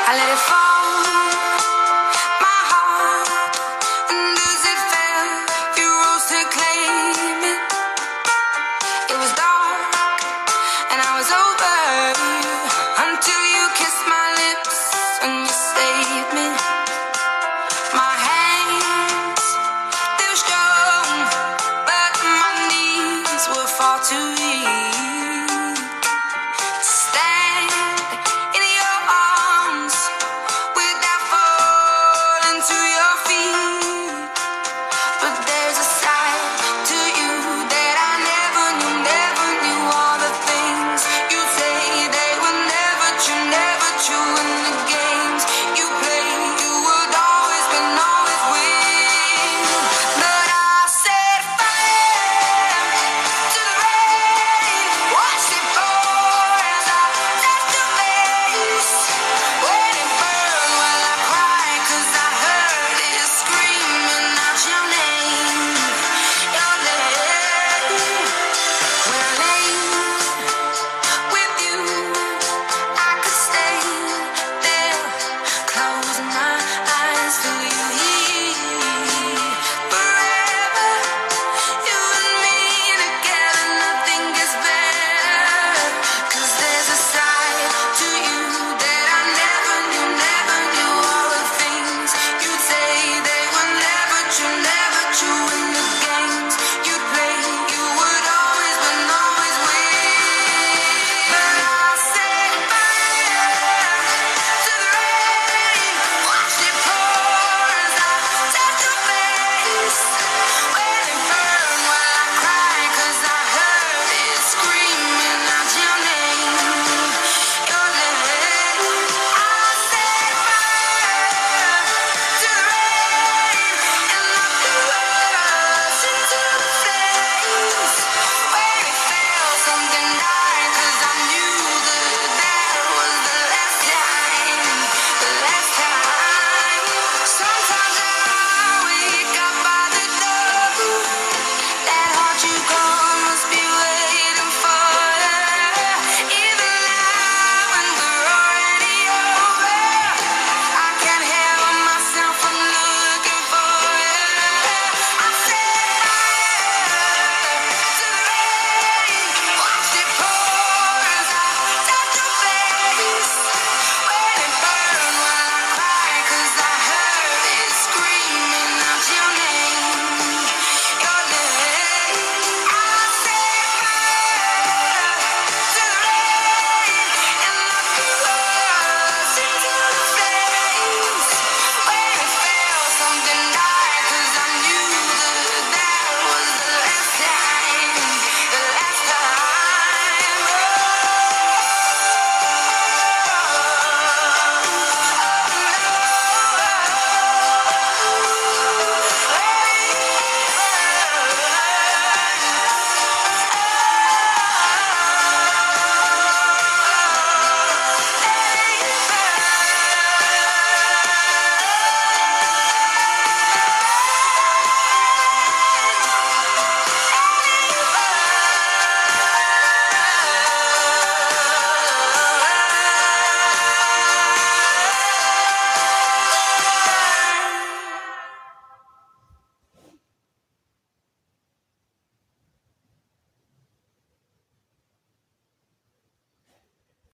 I let it fall, my heart, and as it fell, you rose to claim it. It was dark, and I was over you, until you kissed my lips, and you saved me. My hands, they were strong, but my knees were far too weak.